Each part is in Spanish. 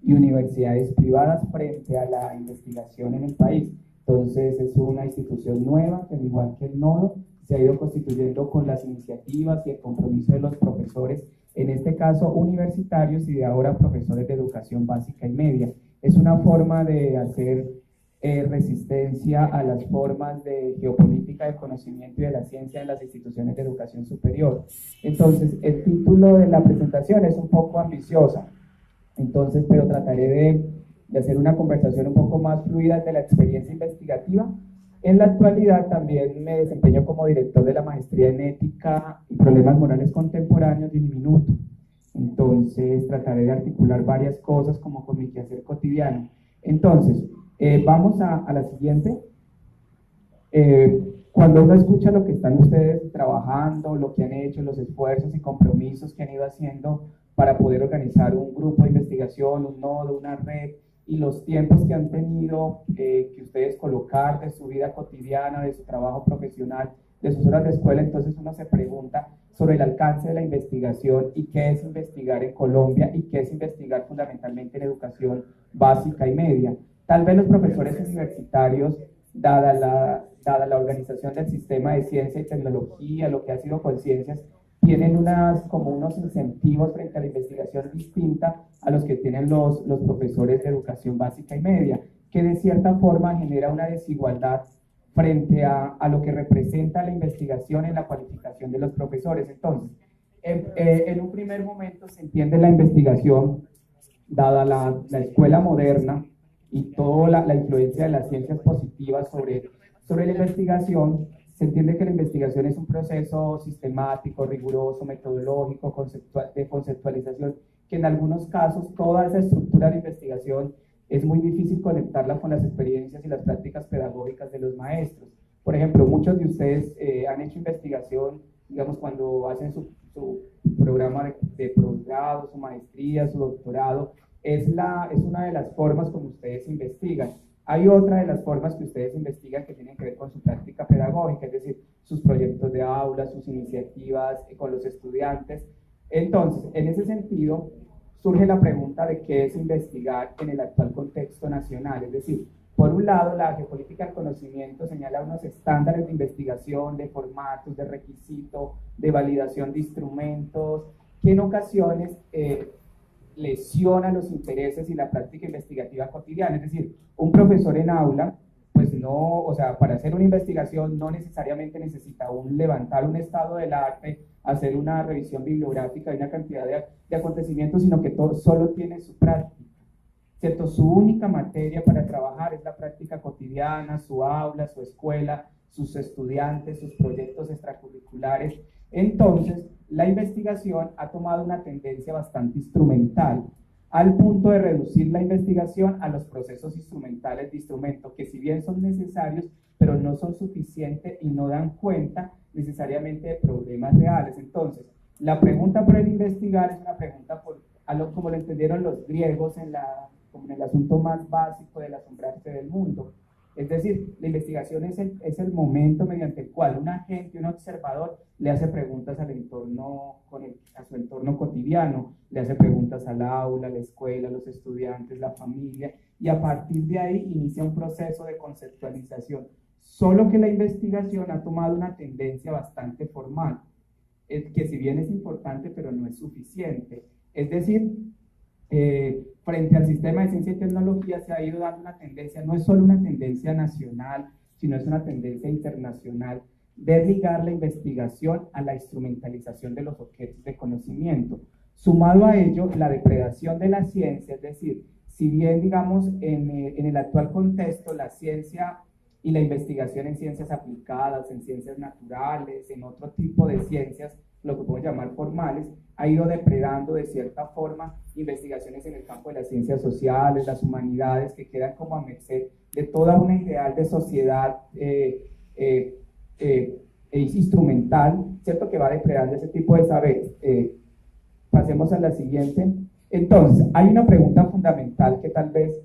y universidades privadas frente a la investigación en el país. Entonces es una institución nueva que, al igual que el Nodo, se ha ido constituyendo con las iniciativas y el compromiso de los profesores, en este caso universitarios y de ahora profesores de educación básica y media. Es una forma de hacer resistencia a las formas de geopolítica del conocimiento y de la ciencia en las instituciones de educación superior. Entonces, el título de la presentación es un poco ambiciosa, entonces, pero trataré de hacer una conversación un poco más fluida de la experiencia investigativa. En la actualidad también me desempeño como director de la maestría en ética y problemas morales contemporáneos de Uniminuto. Entonces trataré de articular varias cosas como con mi quehacer cotidiano. Entonces, vamos a la siguiente. Cuando uno escucha lo que están ustedes trabajando, lo que han hecho, los esfuerzos y compromisos que han ido haciendo para poder organizar un grupo de investigación, un nodo, una red, y los tiempos que han tenido que ustedes colocar de su vida cotidiana, de su trabajo profesional, de sus horas de escuela, entonces uno se pregunta sobre el alcance de la investigación y qué es investigar en Colombia y qué es investigar fundamentalmente en educación básica y media. Tal vez los profesores universitarios, dada la organización del sistema de ciencia y tecnología, lo que ha sido Colciencias, tienen como unos incentivos frente a la investigación distinta a los que tienen los profesores de educación básica y media, que de cierta forma genera una desigualdad frente a lo que representa la investigación en la cualificación de los profesores. Entonces, en un primer momento se entiende la investigación, dada la escuela moderna y toda la influencia de las ciencias positivas sobre la investigación, se entiende que la investigación es un proceso sistemático, riguroso, metodológico, de conceptualización, que en algunos casos toda esa estructura de investigación es muy difícil conectarla con las experiencias y las prácticas pedagógicas de los maestros. Por ejemplo, muchos de ustedes han hecho investigación, digamos, cuando hacen su programa de posgrado, su maestría, su doctorado, es una de las formas como ustedes investigan. Hay otra de las formas que ustedes investigan que tienen que ver con su práctica pedagógica, es decir, sus proyectos de aula, sus iniciativas con los estudiantes. Entonces, en ese sentido, surge la pregunta de qué es investigar en el actual contexto nacional. Es decir, por un lado, la geopolítica del conocimiento señala unos estándares de investigación, de formatos, de requisito, de validación de instrumentos, que en ocasiones lesiona los intereses y la práctica investigativa cotidiana. Es decir, un profesor en aula, pues no, o sea, para hacer una investigación no necesariamente necesita levantar un estado del arte, hacer una revisión bibliográfica de una cantidad de acontecimientos, sino que solo tiene su práctica, ¿cierto? Su única materia para trabajar es la práctica cotidiana, su aula, su escuela, sus estudiantes, sus proyectos extracurriculares. Entonces, la investigación ha tomado una tendencia bastante instrumental, al punto de reducir la investigación a los procesos instrumentales de instrumento, que si bien son necesarios, pero no son suficientes y no dan cuenta necesariamente de problemas reales. Entonces, la pregunta por el investigar es una pregunta como lo entendieron los griegos como en el asunto más básico del asombrarse del mundo. Es decir, la investigación es el momento mediante el cual un agente, un observador, le hace preguntas al entorno, a su entorno cotidiano, le hace preguntas al aula, a la escuela, a los estudiantes, la familia, y a partir de ahí inicia un proceso de conceptualización. Solo que la investigación ha tomado una tendencia bastante formal, que si bien es importante, pero no es suficiente. Es decir, frente al sistema de ciencia y tecnología se ha ido dando una tendencia, no es solo una tendencia nacional, sino es una tendencia internacional de ligar la investigación a la instrumentalización de los objetos de conocimiento. Sumado a ello, la depredación de la ciencia, es decir, si bien, digamos, en el actual contexto, la ciencia y la investigación en ciencias aplicadas, en ciencias naturales, en otro tipo de ciencias, lo que podemos llamar formales, ha ido depredando de cierta forma investigaciones en el campo de las ciencias sociales, las humanidades, que quedan como a merced de toda una ideal de sociedad instrumental, ¿cierto?, que va depredando ese tipo de saberes. Pasemos a la siguiente. Entonces, hay una pregunta fundamental que tal vez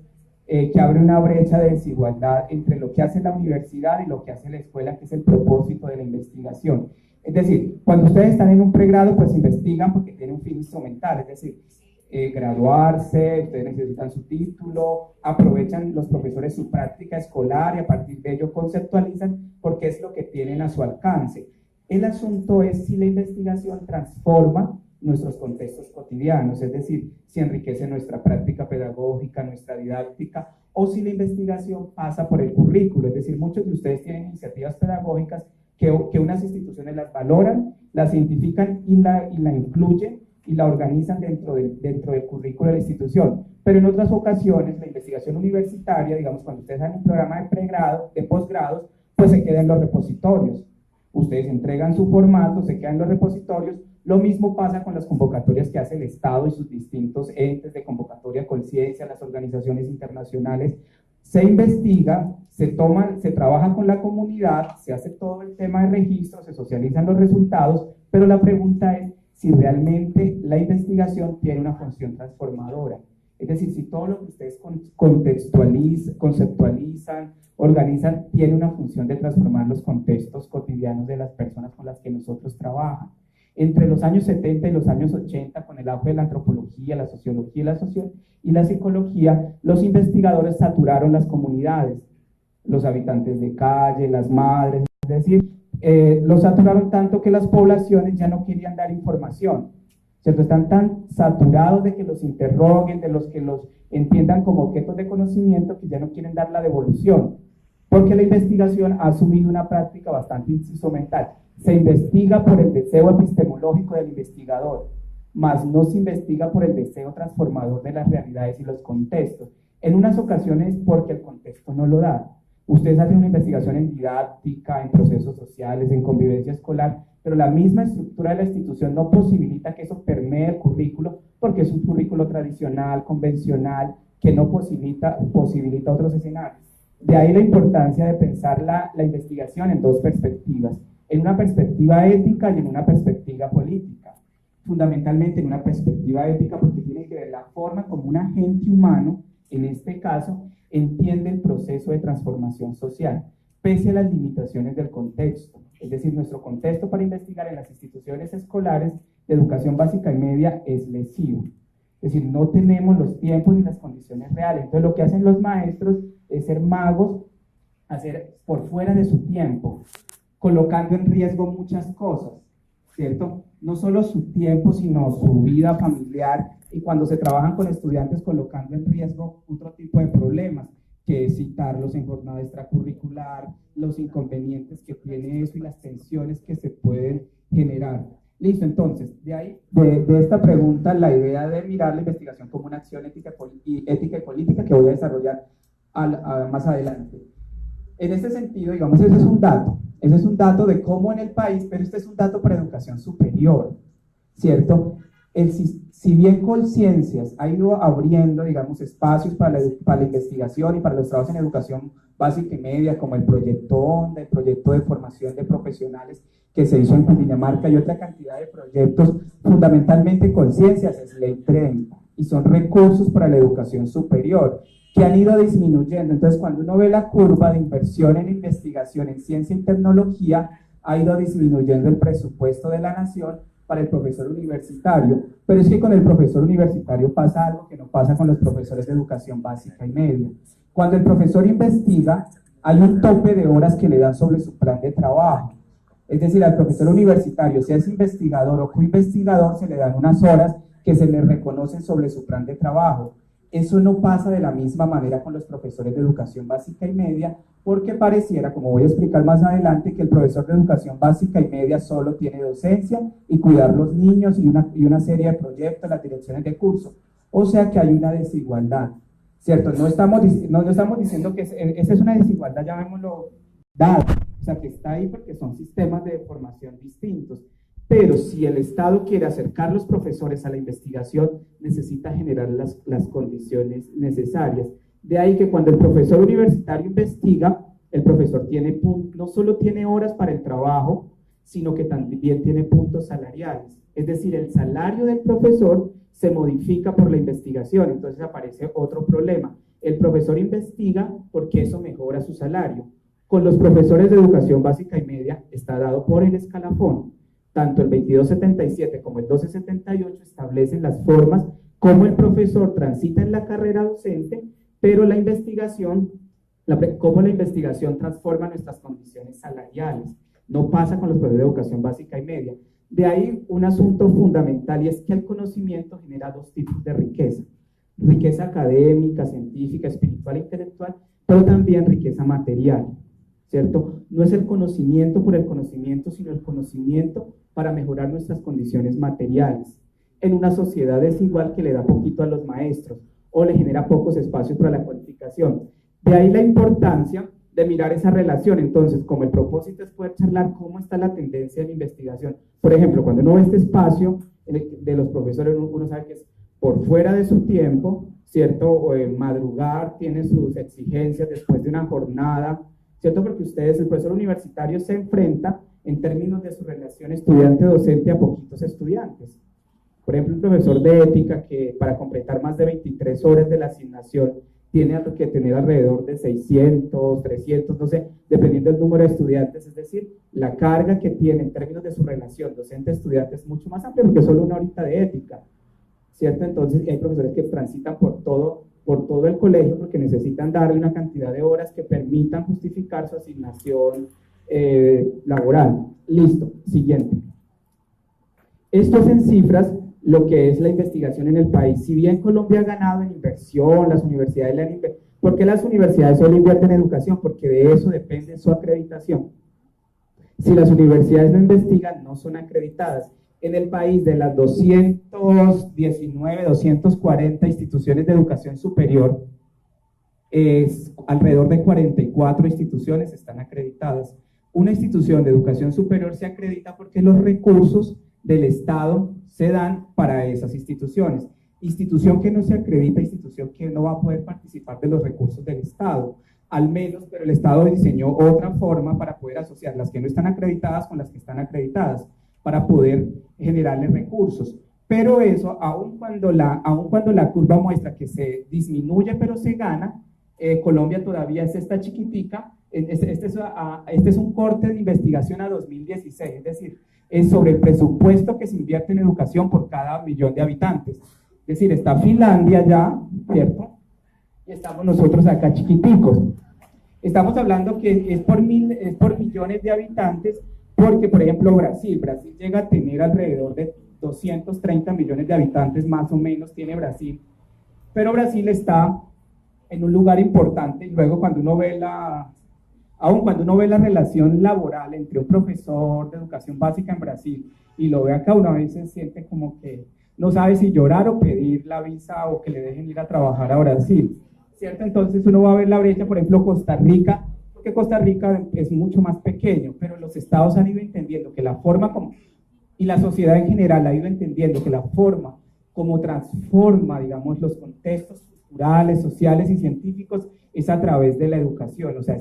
que abre una brecha de desigualdad entre lo que hace la universidad y lo que hace la escuela, que es el propósito de la investigación. Es decir, cuando ustedes están en un pregrado, pues investigan porque tienen un fin instrumental, es decir, graduarse, ustedes necesitan su título, aprovechan los profesores su práctica escolar y a partir de ello conceptualizan porque es lo que tienen a su alcance. El asunto es si la investigación transforma nuestros contextos cotidianos, es decir, si enriquece nuestra práctica pedagógica, nuestra didáctica, o si la investigación pasa por el currículo, es decir, muchos de ustedes tienen iniciativas pedagógicas que unas instituciones las valoran, las identifican y la incluyen y la organizan dentro del currículo de la institución. Pero en otras ocasiones, la investigación universitaria, digamos, cuando ustedes hacen un programa de pregrado, de posgrados, pues se queda en los repositorios. Ustedes entregan su formato, se quedan en los repositorios. Lo mismo pasa con las convocatorias que hace el Estado y sus distintos entes de convocatoria, conciencia, las organizaciones internacionales. Se investiga, se trabaja con la comunidad, se hace todo el tema de registro, se socializan los resultados, pero la pregunta es si realmente la investigación tiene una función transformadora. Es decir, si todo lo que ustedes conceptualizan, organizan, tiene una función de transformar los contextos cotidianos de las personas con las que nosotros trabajamos. Entre los años 70 y los años 80, con el auge de la antropología, la sociología y la psicología, los investigadores saturaron las comunidades, los habitantes de calle, las madres, es decir, los saturaron tanto que las poblaciones ya no querían dar información, ¿cierto? Están tan saturados de que los interroguen, de los que los entiendan como objetos de conocimiento, que ya no quieren dar la devolución, porque la investigación ha asumido una práctica bastante instrumental. Se investiga por el deseo epistemológico del investigador, mas no se investiga por el deseo transformador de las realidades y los contextos. En unas ocasiones porque el contexto no lo da. Ustedes hacen una investigación en didáctica, en procesos sociales, en convivencia escolar, pero la misma estructura de la institución no posibilita que eso permee el currículo, porque es un currículo tradicional, convencional, que no posibilita otros escenarios. De ahí la importancia de pensar la investigación en dos perspectivas, en una perspectiva ética y en una perspectiva política. Fundamentalmente en una perspectiva ética, porque tiene que ver la forma como un agente humano, en este caso, entiende el proceso de transformación social, pese a las limitaciones del contexto. Es decir, nuestro contexto para investigar en las instituciones escolares de educación básica y media es lesivo. Es decir, no tenemos los tiempos ni las condiciones reales. Entonces, lo que hacen los maestros es ser magos, hacer por fuera de su tiempo, colocando en riesgo muchas cosas, ¿cierto? No solo su tiempo, sino su vida familiar, y cuando se trabajan con estudiantes colocando en riesgo otro tipo de problemas, que es citarlos en jornada extracurricular, los inconvenientes que tiene eso y las tensiones que se pueden generar. Listo, entonces, de ahí, de esta pregunta, la idea de mirar la investigación como una acción ética y política que voy a desarrollar más adelante. En este sentido, digamos, ese es un dato de cómo en el país, pero este es un dato para educación superior, ¿cierto? Si bien Colciencias ha ido abriendo, digamos, espacios para la investigación y para los trabajos en educación básica y media, como el proyecto ONDA, el proyecto de formación de profesionales que se hizo en Cundinamarca y otra cantidad de proyectos, fundamentalmente Colciencias es Ley 30 y son recursos para la educación superior que han ido disminuyendo. Entonces, cuando uno ve la curva de inversión en investigación en ciencia y tecnología, ha ido disminuyendo el presupuesto de la nación para el profesor universitario, pero es que con el profesor universitario pasa algo que no pasa con los profesores de educación básica y media. Cuando el profesor investiga, hay un tope de horas que le dan sobre su plan de trabajo. Es decir, al profesor universitario, si es investigador o coinvestigador, se le dan unas horas que se le reconocen sobre su plan de trabajo. Eso no pasa de la misma manera con los profesores de educación básica y media, porque pareciera, como voy a explicar más adelante, que el profesor de educación básica y media solo tiene docencia y cuidar los niños y una serie de proyectos, las direcciones de curso. O sea que hay una desigualdad, ¿cierto? No estamos diciendo que esa es una desigualdad, llamémoslo dada, o sea que está ahí porque son sistemas de formación distintos. Pero si el Estado quiere acercar los profesores a la investigación, necesita generar las condiciones necesarias. De ahí que cuando el profesor universitario investiga, el profesor no solo tiene horas para el trabajo, sino que también tiene puntos salariales. Es decir, el salario del profesor se modifica por la investigación, entonces aparece otro problema. El profesor investiga porque eso mejora su salario. Con los profesores de educación básica y media está dado por el escalafón. Tanto el 2277 como el 1278 establecen las formas cómo el profesor transita en la carrera docente, pero la investigación, cómo la investigación transforma nuestras condiciones salariales. No pasa con los profesores de educación básica y media. De ahí un asunto fundamental, y es que el conocimiento genera dos tipos de riqueza. Riqueza académica, científica, espiritual, intelectual, pero también riqueza material, ¿cierto? No es el conocimiento por el conocimiento, sino el conocimiento para mejorar nuestras condiciones materiales. En una sociedad desigual que le da poquito a los maestros o le genera pocos espacios para la cualificación. De ahí la importancia de mirar esa relación. Entonces, como el propósito es poder charlar cómo está la tendencia en la investigación. Por ejemplo, cuando uno ve este espacio de los profesores, uno sabe que es por fuera de su tiempo, ¿cierto? O madrugar, tiene sus exigencias después de una jornada, ¿cierto? Porque ustedes, el profesor universitario, se enfrenta en términos de su relación estudiante-docente a poquitos estudiantes. Por ejemplo, un profesor de ética que para completar más de 23 horas de la asignación tiene que tener alrededor de 600, 300, no sé, dependiendo del número de estudiantes, es decir, la carga que tiene en términos de su relación docente-estudiante es mucho más amplia porque es solo una horita de ética, ¿cierto? Entonces hay profesores que transitan por todo el colegio porque necesitan darle una cantidad de horas que permitan justificar su asignación laboral. Listo, siguiente. Esto es en cifras lo que es la investigación en el país. Si bien Colombia ha ganado en inversión, las universidades le han invertido. ¿Por qué las universidades solo invierten en educación? Porque de eso depende su acreditación. Si las universidades no investigan, no son acreditadas. En el país, de las 219, 240 instituciones de educación superior, alrededor de 44 instituciones están acreditadas. Una institución de educación superior se acredita porque los recursos del Estado se dan para esas instituciones. Institución que no se acredita, institución que no va a poder participar de los recursos del Estado, al menos, pero el Estado diseñó otra forma para poder asociar las que no están acreditadas con las que están acreditadas, para poder generarles recursos. Pero eso, aun cuando la curva muestra que se disminuye pero se gana, Colombia todavía es esta chiquitica. Este es un corte de investigación a 2016, es decir, es sobre el presupuesto que se invierte en educación por cada millón de habitantes. Es decir, está Finlandia ya, ¿cierto? Y estamos nosotros acá chiquiticos. Estamos hablando que es por millones de habitantes, porque, por ejemplo, Brasil llega a tener alrededor de 230 millones de habitantes, más o menos tiene Brasil. Pero Brasil está en un lugar importante, y luego cuando uno ve la relación laboral entre un profesor de educación básica en Brasil y lo ve acá, uno a veces siente como que no sabe si llorar o pedir la visa o que le dejen ir a trabajar a Brasil, ¿cierto? Entonces uno va a ver la brecha, por ejemplo, Costa Rica, porque Costa Rica es mucho más pequeño, pero los estados han ido entendiendo que la forma como, y la sociedad en general ha ido entendiendo que la forma como transforma, digamos, los contextos culturales, sociales y científicos es a través de la educación. O sea,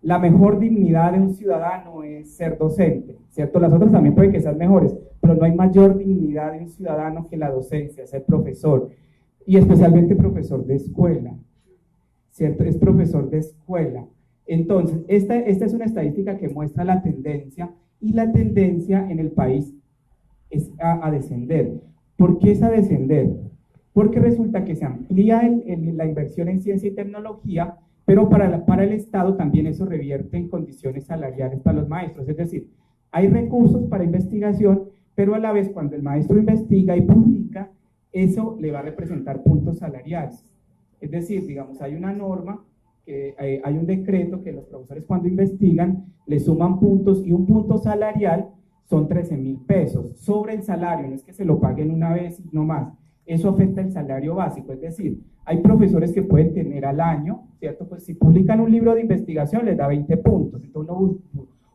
la mejor dignidad de un ciudadano es ser docente, ¿cierto? Las otras también pueden que sean mejores, pero no hay mayor dignidad de un ciudadano que la docencia, ser profesor, y especialmente profesor de escuela, ¿cierto? Es profesor de escuela. Entonces, esta es una estadística que muestra la tendencia, y la tendencia en el país es a descender. ¿Por qué es a descender? Porque resulta que se amplía la inversión en ciencia y tecnología, pero para el Estado también eso revierte en condiciones salariales para los maestros. Es decir, hay recursos para investigación, pero a la vez cuando el maestro investiga y publica, eso le va a representar puntos salariales. Es decir, digamos, hay una norma, hay un decreto que los profesores cuando investigan le suman puntos, y un punto salarial son 13.000 pesos sobre el salario, no es que se lo paguen una vez y no más. Eso afecta el salario básico, es decir, hay profesores que pueden tener al año, ¿cierto? Pues si publican un libro de investigación les da 20 puntos, entonces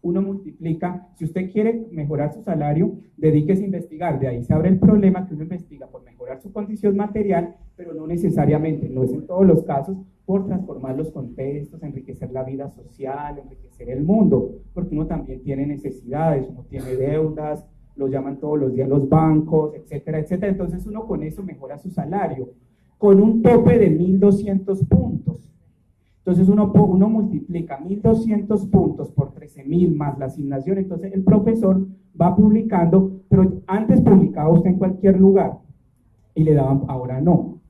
uno multiplica. Si usted quiere mejorar su salario, dedíquese a investigar. De ahí se abre el problema que uno investiga por mejorar su condición material, pero no necesariamente, no es en todos los casos, por transformar los contextos, enriquecer la vida social, enriquecer el mundo, porque uno también tiene necesidades, uno tiene deudas, lo llaman todos los días los bancos, etcétera, etcétera. Entonces uno con eso mejora su salario, con un tope de 1.200 puntos. Entonces uno multiplica 1.200 puntos por 13.000 más la asignación, entonces el profesor va publicando, pero antes publicaba usted en cualquier lugar y le daban, ahora no.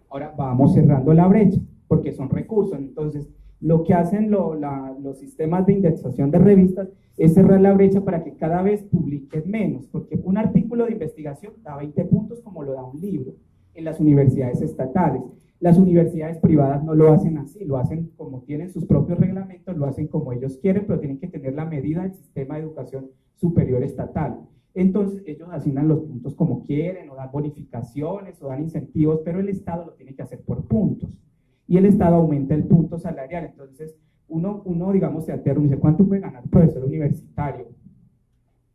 Ahora vamos cerrando la brecha, porque son recursos. Entonces, lo que hacen los sistemas de indexación de revistas es cerrar la brecha para que cada vez publiquen menos, porque un artículo de investigación da 20 puntos como lo da un libro en las universidades estatales. Las universidades privadas no lo hacen así, lo hacen como tienen sus propios reglamentos, lo hacen como ellos quieren, pero tienen que tener la medida del sistema de educación superior estatal. Entonces ellos asignan los puntos como quieren, o dan bonificaciones, o dan incentivos, pero el Estado lo tiene que hacer por puntos. Y el Estado aumenta el punto salarial. Entonces uno digamos, se aterra y dice, ¿cuánto puede ganar un profesor universitario?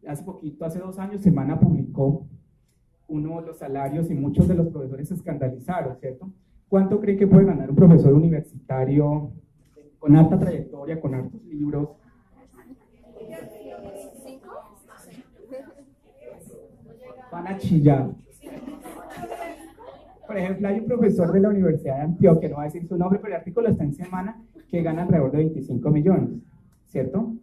Hace poquito, hace 2 años, Semana publicó uno de los salarios y muchos de los profesores se escandalizaron, ¿cierto? ¿Cuánto cree que puede ganar un profesor universitario con alta trayectoria, con hartos libros? Van a chillar. Por ejemplo, hay un profesor de la Universidad de Antioquia, no voy a decir su nombre, pero el artículo está en Semana, que gana alrededor de 25 millones, ¿cierto?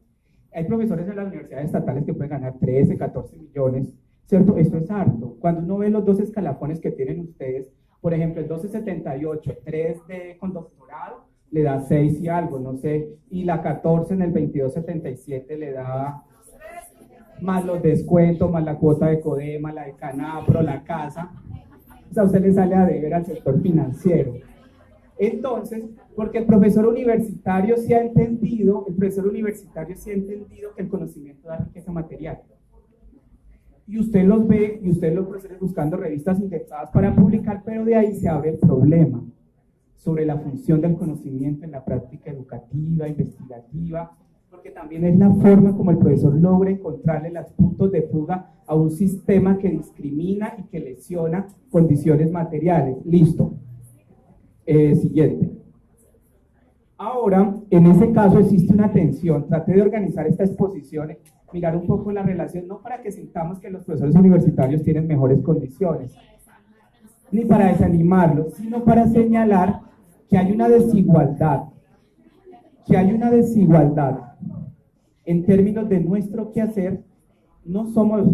Hay profesores de las universidades estatales que pueden ganar 13, 14 millones, ¿cierto? Esto es harto. Cuando uno ve los 2 escalafones que tienen ustedes, por ejemplo, el 1278, 3 con doctorado, le da 6 y algo, no sé, y la 14 en el 2277 le da más los descuentos, más la cuota de Codema, la de Canapro, la casa. O sea, a usted le sale a deber al sector financiero. Entonces, porque el profesor universitario sí ha entendido, que el conocimiento da riqueza material. Y usted los ve, y usted los profesores buscando revistas indexadas para publicar, pero de ahí se abre el problema sobre la función del conocimiento en la práctica educativa, investigativa, porque también es la forma como el profesor logra encontrarle los puntos de fuga a un sistema que discrimina y que lesiona condiciones materiales. Listo. Siguiente. Ahora, en ese caso existe una tensión. Traté de organizar esta exposición, mirar un poco la relación, no para que sintamos que los profesores universitarios tienen mejores condiciones, ni para desanimarlos, sino para señalar que hay una desigualdad, en términos de nuestro quehacer. No somos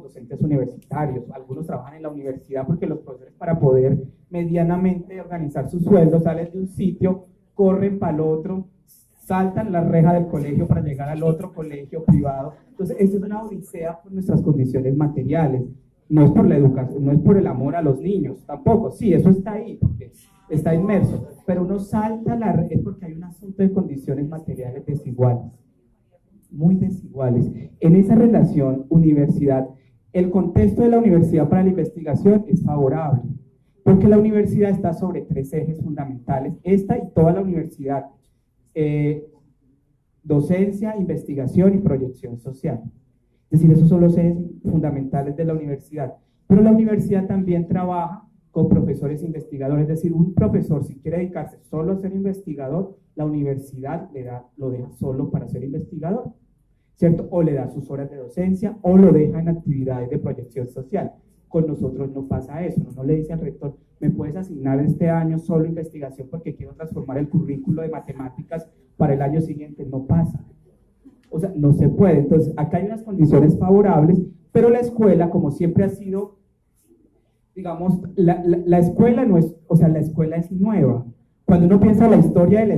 docentes universitarios, algunos trabajan en la universidad porque los profesores, para poder medianamente organizar sus sueldos, salen de un sitio, corren para el otro, saltan la reja del colegio para llegar al otro colegio privado. Entonces, esto es una odisea por nuestras condiciones materiales. No es por la educación, no es por el amor a los niños, tampoco. Sí, eso está ahí, porque está inmerso, pero uno salta la reja, es porque hay un asunto de condiciones materiales desiguales, muy desiguales. En esa relación universidad, el contexto de la universidad para la investigación es favorable, porque la universidad está sobre 3 ejes fundamentales, esta y toda la universidad: docencia, investigación y proyección social. Es decir, esos son los ejes fundamentales de la universidad. Pero la universidad también trabaja con profesores investigadores, es decir, un profesor, si quiere dedicarse solo a ser investigador, la universidad lo deja solo para ser investigador, ¿cierto? O le da sus horas de docencia, o lo deja en actividades de proyección social. Con nosotros no pasa eso, no le dice al rector, me puedes asignar este año solo investigación porque quiero transformar el currículo de matemáticas para el año siguiente. No pasa. O sea, no se puede. Entonces, acá hay unas condiciones favorables, pero la escuela, como siempre ha sido, digamos, la escuela no es, o sea, la escuela es nueva. Cuando uno piensa en la historia de la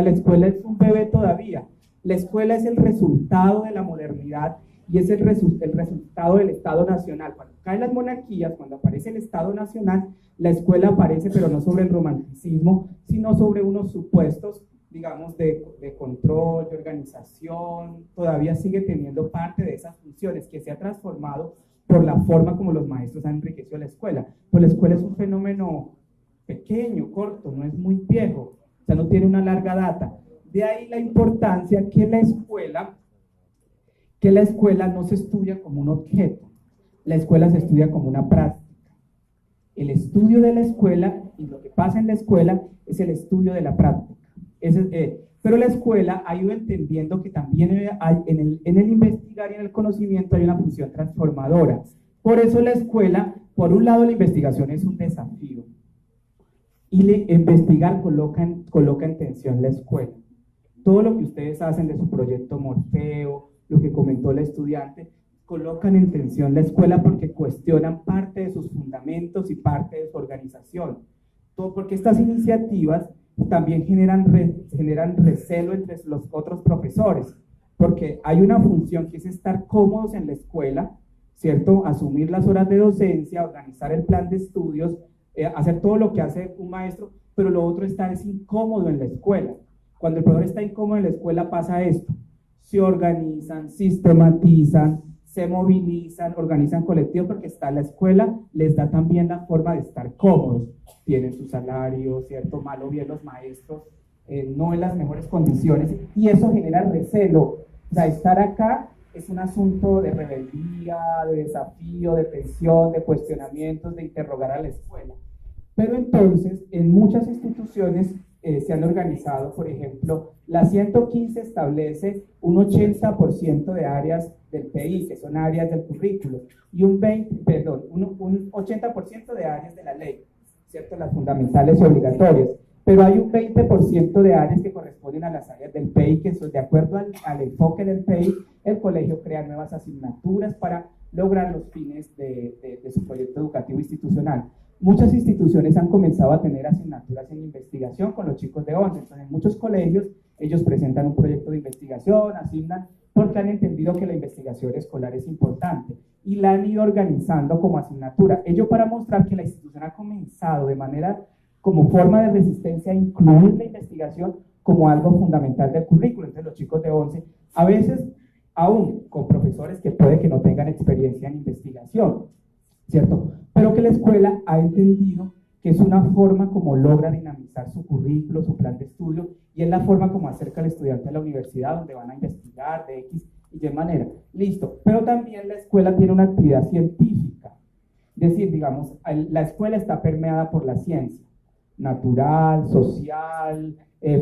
escuela es un bebé todavía. La escuela es el resultado de la modernidad y es el resultado del Estado Nacional. Cuando caen las monarquías, cuando aparece el Estado Nacional, la escuela aparece, pero no sobre el romanticismo, sino sobre unos supuestos, digamos, de control, de organización. Todavía sigue teniendo parte de esas funciones que se ha transformado por la forma como los maestros han enriquecido la escuela. Pues la escuela es un fenómeno pequeño, corto, no es muy viejo, o sea, no tiene una larga data. De ahí la importancia que la escuela no se estudia como un objeto, la escuela se estudia como una práctica. El estudio de la escuela y lo que pasa en la escuela es el estudio de la práctica. Pero la escuela ha ido entendiendo que también hay, en el investigar y en el conocimiento hay una función transformadora. Por eso la escuela, por un lado, la investigación es un desafío y investigar coloca en tensión la escuela. Todo lo que ustedes hacen de su proyecto Morfeo, lo que comentó la estudiante, colocan en tensión la escuela porque cuestionan parte de sus fundamentos y parte de su organización. Todo porque estas iniciativas también generan recelo entre los otros profesores, porque hay una función que es estar cómodos en la escuela, ¿cierto? Asumir las horas de docencia, organizar el plan de estudios, hacer todo lo que hace un maestro, pero lo otro es incómodo en la escuela. Cuando el profesor está incómodo en la escuela pasa esto: se organizan, sistematizan, se movilizan, organizan colectivos, porque está la escuela, les da también la forma de estar cómodos. Tienen su salario, ¿cierto? Mal o bien los maestros, no en las mejores condiciones, y eso genera recelo. O sea, estar acá es un asunto de rebeldía, de desafío, de tensión, de cuestionamientos, de interrogar a la escuela. Pero entonces, en muchas instituciones se han organizado, por ejemplo, la 115 establece un 80% de áreas del PI, que son áreas del currículo, y un 80% de áreas de la ley, ¿cierto? Las fundamentales y obligatorias. Pero hay un 20% de áreas que corresponden a las áreas del PI, que son, de acuerdo al enfoque del PI, el colegio crea nuevas asignaturas para lograr los fines de su proyecto educativo institucional. Muchas instituciones han comenzado a tener asignaturas en investigación con los chicos de 11. Entonces, en muchos colegios, ellos presentan un proyecto de investigación, asignan, porque han entendido que la investigación escolar es importante y la han ido organizando como asignatura. Ello para mostrar que la institución ha comenzado de manera, como forma de resistencia, a incluir la investigación como algo fundamental del currículo. Entonces, los chicos de 11, a veces, aún con profesores que puede que no tengan experiencia en investigación, ¿cierto? Pero que la escuela ha entendido que es una forma como logra dinamizar su currículo, su plan de estudio, y es la forma como acerca al estudiante a la universidad, donde van a investigar de X y Y manera. Listo. Pero también la escuela tiene una actividad científica. Es decir, digamos, la escuela está permeada por la ciencia, natural, social,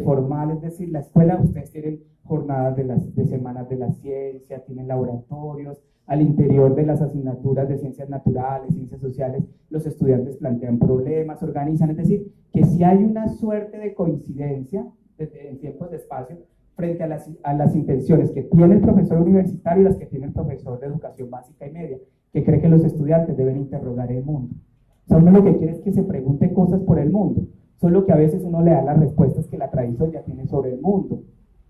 formal. Es decir, la escuela, ustedes tienen jornadas de semanas de la ciencia, tienen laboratorios. Al interior de las asignaturas de ciencias naturales, ciencias sociales, los estudiantes plantean problemas, organizan. Es decir, que si hay una suerte de coincidencia en tiempos de espacio frente a las intenciones que tiene el profesor universitario y las que tiene el profesor de educación básica y media, que cree que los estudiantes deben interrogar el mundo. O sea, uno lo que quiere es que se pregunte cosas por el mundo, solo que a veces uno le da las respuestas que la tradición ya tiene sobre el mundo,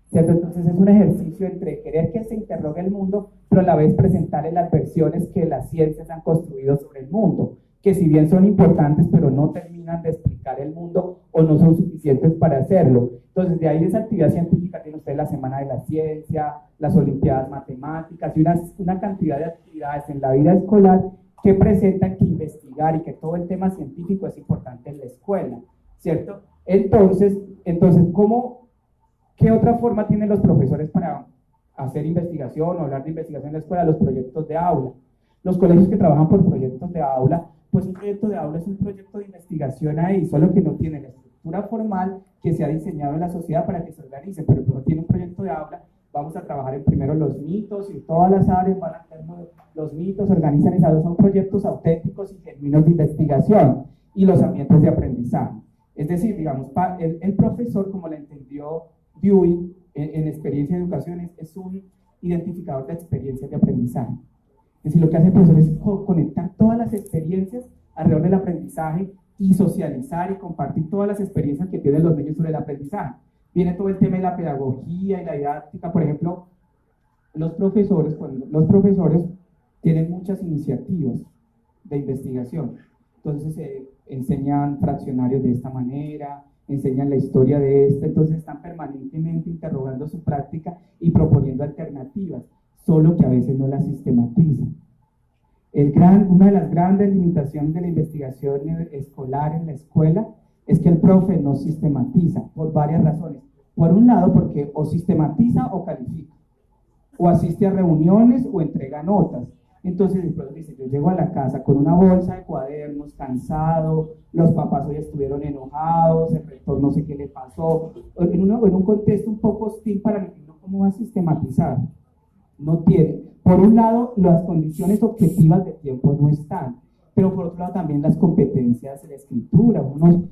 ¿cierto? Entonces es un ejercicio entre querer que se interrogue el mundo, pero a la vez presentarle las versiones que las ciencias han construido sobre el mundo, que si bien son importantes, pero no terminan de explicar el mundo o no son suficientes para hacerlo. Entonces, de ahí esa actividad científica tiene usted la Semana de la Ciencia, las Olimpiadas Matemáticas y una cantidad de actividades en la vida escolar que presentan que investigar y que todo el tema científico es importante en la escuela, ¿cierto? Entonces ¿qué otra forma tienen los profesores para hacer investigación o hablar de investigación en la escuela? Los proyectos de aula. Los colegios que trabajan por proyectos de aula, pues un proyecto de aula es un proyecto de investigación ahí, solo que no tiene la estructura formal que se ha diseñado en la sociedad para que se organice, pero no tiene un proyecto de aula. Vamos a trabajar en primero los mitos y todas las áreas van a tener los mitos organizados, son proyectos auténticos y genuinos de investigación y los ambientes de aprendizaje. Es decir, digamos, el profesor, como lo entendió Dewey en experiencia de educación, es un identificador de experiencias de aprendizaje. Es decir, lo que hace el profesor es conectar todas las experiencias alrededor del aprendizaje y socializar y compartir todas las experiencias que tienen los niños sobre el aprendizaje. Viene todo el tema de la pedagogía y la didáctica. Por ejemplo, los profesores tienen muchas iniciativas de investigación. Entonces enseñan fraccionarios de esta manera, enseñan la historia de esta, entonces están permanentemente interrogando su práctica y proponiendo alternativas, solo que a veces no las sistematizan. Una de las grandes limitaciones de la investigación escolar en la escuela es que el profe no sistematiza, por varias razones. Por un lado, porque o sistematiza o califica, o asiste a reuniones o entrega notas. Entonces el profesor dice, yo llego a la casa con una bolsa de cuadernos, cansado, los papás hoy estuvieron enojados, el rector no sé qué le pasó, en un contexto un poco hostil para mí, ¿cómo va a sistematizar? No tiene. Por un lado, las condiciones objetivas de tiempo no están, pero por otro lado también las competencias de la escritura.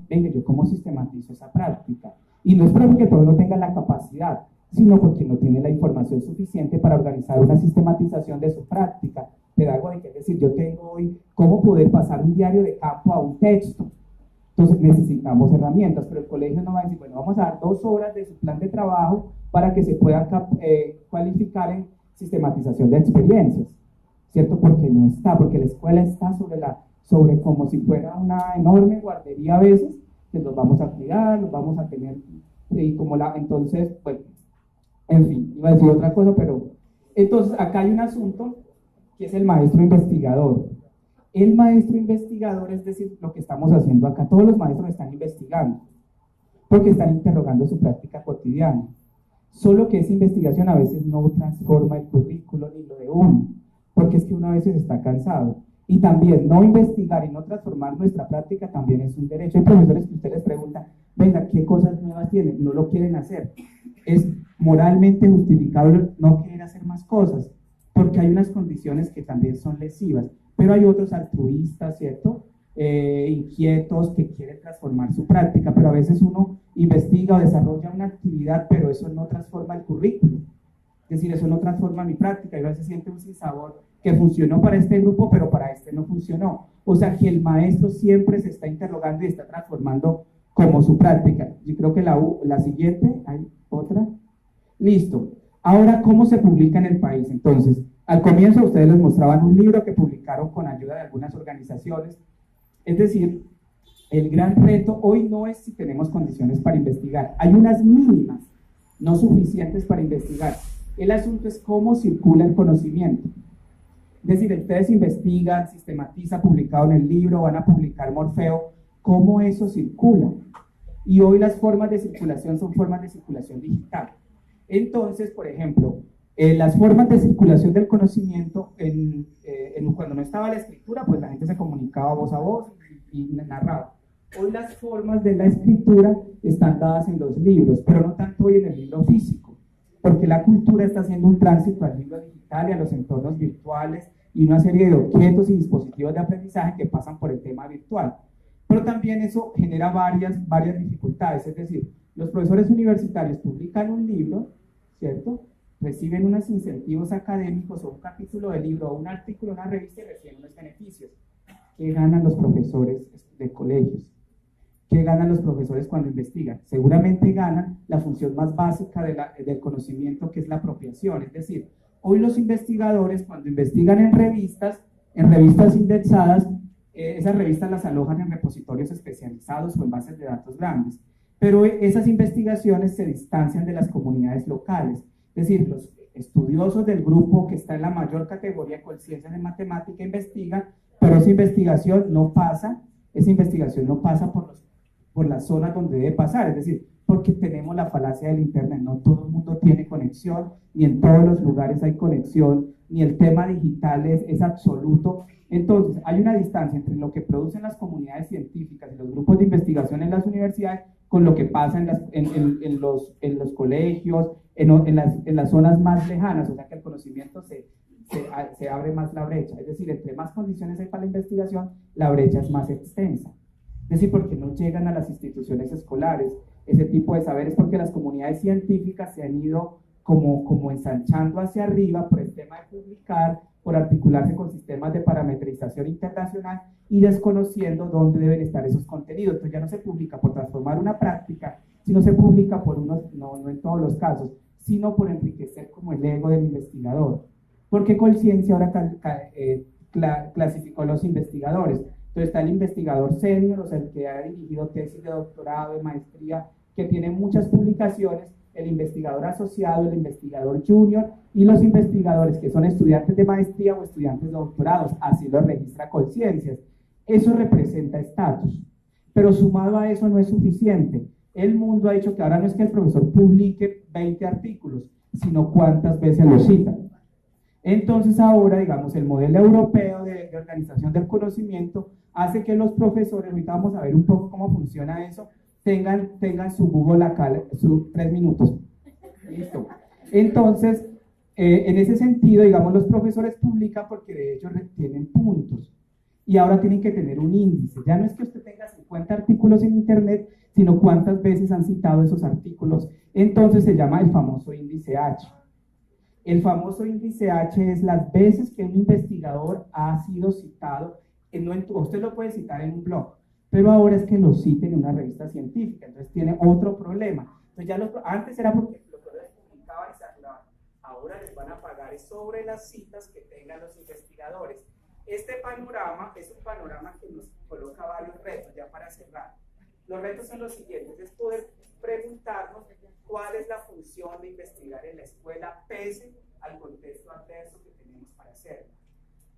Venga, ¿yo cómo sistematizo esa práctica? Y no es porque el profesor no tenga la capacidad, sino porque no tiene la información suficiente para organizar una sistematización de su práctica pedagógica. Es decir, yo tengo hoy cómo poder pasar un diario de campo a un texto. Entonces necesitamos herramientas, pero el colegio no va a decir, bueno, vamos a dar 2 horas de su plan de trabajo para que se puedan cualificar en sistematización de experiencias, ¿cierto? Porque no está, porque la escuela está sobre como si fuera una enorme guardería a veces, que los vamos a cuidar, los vamos a tener, y entonces, bueno, en fin, iba a decir otra cosa, pero entonces acá hay un asunto que es el maestro investigador. El maestro investigador, es decir, lo que estamos haciendo acá, todos los maestros están investigando, porque están interrogando su práctica cotidiana. Solo que esa investigación a veces no transforma el currículo ni lo de uno, porque es que uno a veces está cansado. Y también no investigar y no transformar nuestra práctica también es un derecho. Hay profesores que ustedes les preguntan, venga, ¿qué cosas nuevas tienen? No lo quieren hacer. Es moralmente justificable no querer hacer más cosas, porque hay unas condiciones que también son lesivas, pero hay otros altruistas, ¿cierto? Inquietos que quieren transformar su práctica, pero a veces uno investiga o desarrolla una actividad, pero eso no transforma el currículo. Es decir, eso no transforma mi práctica, y a veces siente un sinsabor que funcionó para este grupo, pero para este no funcionó. O sea, que el maestro siempre se está interrogando y está transformando como su práctica. Yo creo que la siguiente, ¿hay otra? Listo. Ahora, ¿cómo se publica en el país? Entonces, al comienzo ustedes les mostraban un libro que publicaron con ayuda de algunas organizaciones. Es decir, el gran reto hoy no es si tenemos condiciones para investigar. Hay unas mínimas, no suficientes para investigar. El asunto es cómo circula el conocimiento. Es decir, ustedes investigan, sistematizan, publicado en el libro, van a publicar Morfeo, cómo eso circula. Y hoy las formas de circulación son formas de circulación digital. Entonces, por ejemplo, las formas de circulación del conocimiento, cuando no estaba la escritura, pues la gente se comunicaba voz a voz y narraba. Hoy las formas de la escritura están dadas en los libros, pero no tanto hoy en el libro físico, porque la cultura está haciendo un tránsito al libro digital y a los entornos virtuales y una serie de objetos y dispositivos de aprendizaje que pasan por el tema virtual. Pero también eso genera varias dificultades, es decir, los profesores universitarios publican un libro, ¿cierto? Reciben unos incentivos académicos o un capítulo de libro o un artículo en una revista y reciben unos beneficios. ¿Qué ganan los profesores de colegios? ¿Qué ganan los profesores cuando investigan? Seguramente ganan la función más básica del conocimiento, que es la apropiación. Es decir, hoy los investigadores cuando investigan en revistas indexadas, esas revistas las alojan en repositorios especializados o en bases de datos grandes. Pero esas investigaciones se distancian de las comunidades locales. Es decir, los estudiosos del grupo que está en la mayor categoría con ciencias de matemática investigan, pero esa investigación no pasa por las zonas donde debe pasar. Es decir, porque tenemos la falacia del internet, no todo el mundo tiene conexión, ni en todos los lugares hay conexión, ni el tema digital es absoluto. Entonces, hay una distancia entre lo que producen las comunidades científicas y los grupos de investigación en las universidades con lo que pasa en los colegios, en las zonas más lejanas, o sea que el conocimiento se abre más la brecha. Es decir, entre más condiciones hay para la investigación, la brecha es más extensa. Es decir, porque no llegan a las instituciones escolares ese tipo de saberes, porque las comunidades científicas se han ido como ensanchando hacia arriba por el tema de publicar, por articularse con sistemas de parametrización internacional y desconociendo dónde deben estar esos contenidos. Entonces ya no se publica por transformar una práctica, sino se publica por no en todos los casos, sino por enriquecer como el ego del investigador. Porque Colciencia ahora clasificó los investigadores. Entonces está el investigador senior, o sea, el que ha dirigido tesis de doctorado, de maestría, que tiene muchas publicaciones, el investigador asociado, el investigador junior y los investigadores que son estudiantes de maestría o estudiantes de doctorados. Así lo registra Colciencias. Eso representa estatus. Pero sumado a eso no es suficiente. El mundo ha dicho que ahora no es que el profesor publique 20 artículos, sino cuántas veces lo citan. Entonces ahora, digamos, el modelo europeo de organización del conocimiento hace que los profesores, ahorita vamos a ver un poco cómo funciona eso, tengan su Google acá, sus 3 minutos. Listo. Entonces, en ese sentido, digamos, los profesores publican porque de hecho tienen puntos. Y ahora tienen que tener un índice. Ya no es que usted tenga 50 artículos en internet, sino cuántas veces han citado esos artículos. Entonces se llama el famoso índice H. El famoso índice H es las veces que un investigador ha sido citado, usted lo puede citar en un blog, pero ahora es que lo cite en una revista científica, entonces tiene otro problema. Entonces antes era porque los colegas publicaban y se saturaban, ahora les van a pagar sobre las citas que tengan los investigadores. Este panorama es un panorama que nos coloca varios retos, ya para cerrar. Los retos son los siguientes, es poder preguntarnos cuál es la función de investigar en la escuela pese al contexto adverso que tenemos para hacerlo.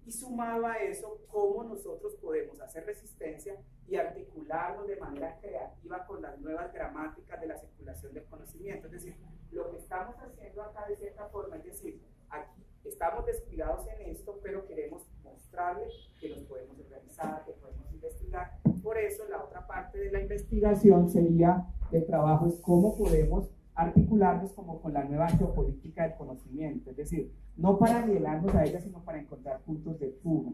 Y sumado a eso, cómo nosotros podemos hacer resistencia y articularnos de manera creativa con las nuevas gramáticas de la circulación del conocimiento. Es decir, lo que estamos haciendo acá de cierta forma, es decir, aquí estamos descuidados en esto, pero queremos mostrarles que nos podemos organizar, que podemos investigar. Por eso la otra parte de la investigación sería, del trabajo, es cómo podemos articularnos como con la nueva geopolítica del conocimiento, es decir, no para paralelarnos a ella, sino para encontrar puntos de fuga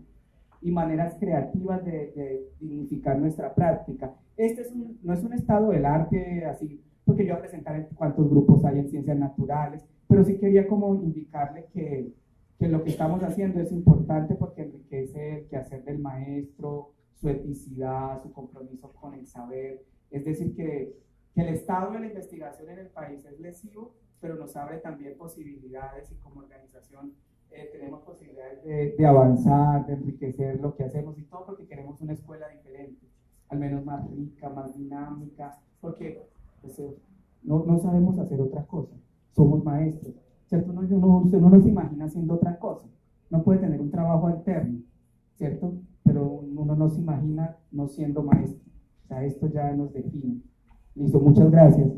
y maneras creativas de dignificar nuestra práctica. No es un estado del arte así, porque yo voy a presentar cuántos grupos hay en ciencias naturales, pero sí quería como indicarle que lo que estamos haciendo es importante porque enriquece el quehacer del maestro, su eticidad, su compromiso con el saber, es decir, que el estado de la investigación en el país es lesivo, pero nos abre también posibilidades y como organización tenemos posibilidades de avanzar, de enriquecer lo que hacemos y todo porque queremos una escuela diferente, al menos más rica, más dinámica, porque pues, no sabemos hacer otra cosa, somos maestros, ¿cierto? Usted no nos imagina haciendo otra cosa, no puede tener un trabajo alterno, ¿cierto? Pero uno no se imagina no siendo maestro, o sea, esto ya nos define. Listo, muchas gracias.